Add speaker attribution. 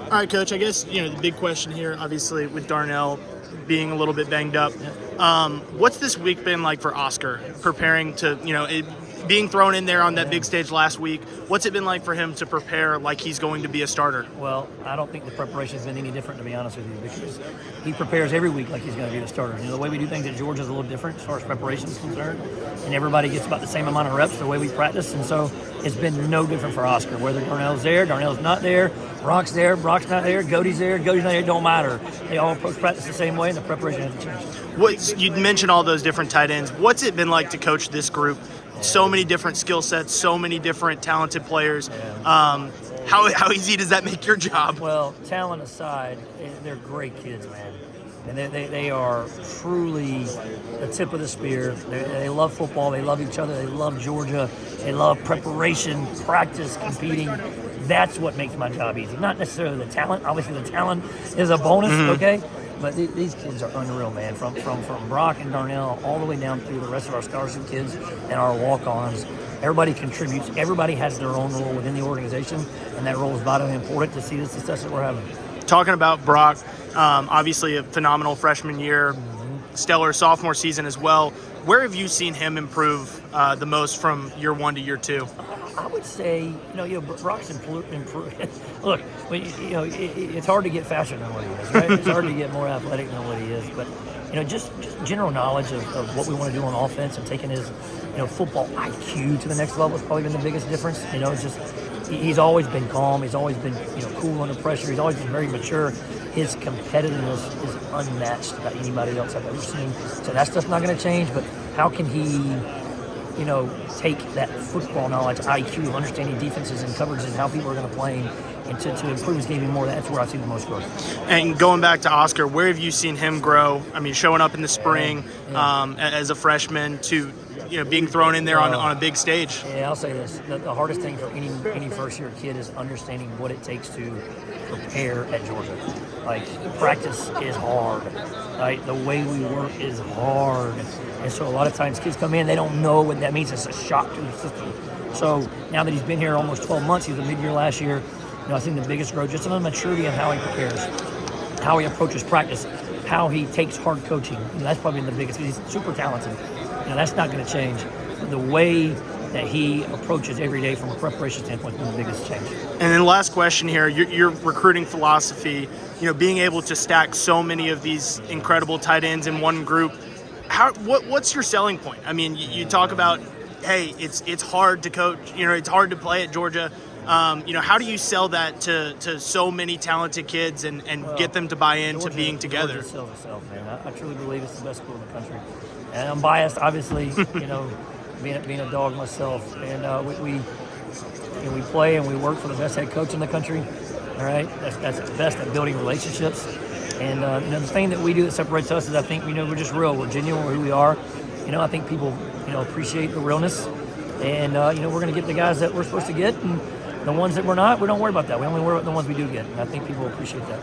Speaker 1: All right, Coach, I guess, the big question here, obviously, with Darnell being a little bit banged up, what's this week been like for Oscar, preparing to, being thrown in there on that big stage last week? What's it been like for him to prepare like he's going to be a starter?
Speaker 2: Well, I don't think the preparation's been any different, to be honest with you, because he prepares every week like he's going to be the starter. The way we do things at Georgia is a little different as far as preparation is concerned, and everybody gets about the same amount of reps the way we practice, and so it's been no different for Oscar. Whether Darnell's there, Darnell's not there, Brock's there, Brock's not there, Cody's there, Cody's not there, it don't matter. They all approach practice the same way, and the preparation hasn't changed.
Speaker 1: You mentioned all those different tight ends. What's it been like to coach this group? So many different skill sets, so many different talented players. How easy does that make your job?
Speaker 2: Well, talent aside, they're great kids, man. And they are truly the tip of the spear. They love football. They love each other. They love Georgia. They love preparation, practice, competing. That's what makes my job easy. Not necessarily the talent. Obviously, the talent is a bonus, okay? But these kids are unreal, man. From Brock and Darnell all the way down through the rest of our scholarship kids and our walk-ons. Everybody contributes. Everybody has their own role within the organization, and that role is vitally important to see the success that we're having.
Speaker 1: Talking about Brock, obviously a phenomenal freshman year, stellar sophomore season as well. Where have you seen him improve the most from year one to year two?
Speaker 2: I would say, Brock's improved. Look, it's hard to get faster than what he is, right? It's hard to get more athletic than what he is. But, just general knowledge of what we want to do on offense and taking his, football IQ to the next level has probably been the biggest difference. He's always been calm. He's always been, cool under pressure. He's always been very mature. His competitiveness is unmatched by anybody else I've ever seen. So that stuff's not going to change. But how can he take that football knowledge, IQ, understanding defenses and coverages, how people are going to play, and to improve his game even more? That's where I've seen the most growth.
Speaker 1: And going back to Oscar, where have you seen him grow? I mean, showing up in the spring as a freshman to being thrown in there on a big stage.
Speaker 2: Yeah, I'll say this. The hardest thing for any first-year kid is understanding what it takes to prepare at Georgia. Like, practice is hard, right? The way we work is hard. And so a lot of times kids come in, they don't know what that means. It's a shock to the system. So now that he's been here almost 12 months, he was a mid-year last year, I think the biggest growth, just in the maturity of how he prepares, how he approaches practice, how he takes hard coaching. That's probably the biggest, because he's super talented. That's not going to change. But the way that he approaches every day from a preparation standpoint has been the biggest change.
Speaker 1: And then last question here, your recruiting philosophy, being able to stack so many of these incredible tight ends in one group, what's your selling point? I mean, you talk about, hey, it's hard to coach, it's hard to play at Georgia. How do you sell that to so many talented kids and get them to buy into being together?
Speaker 2: Georgia sells itself, man. I truly believe it's the best school in the country. And I'm biased, obviously, being a dog myself. And we play and we work for the best head coach in the country. All right, that's the best at building relationships. And the thing that we do that separates us is I think we're just real. We're genuine. We're who we are. I think people appreciate the realness. And we're going to get the guys that we're supposed to get, and the ones that we're not, we don't worry about that. We only worry about the ones we do get. And I think people appreciate that.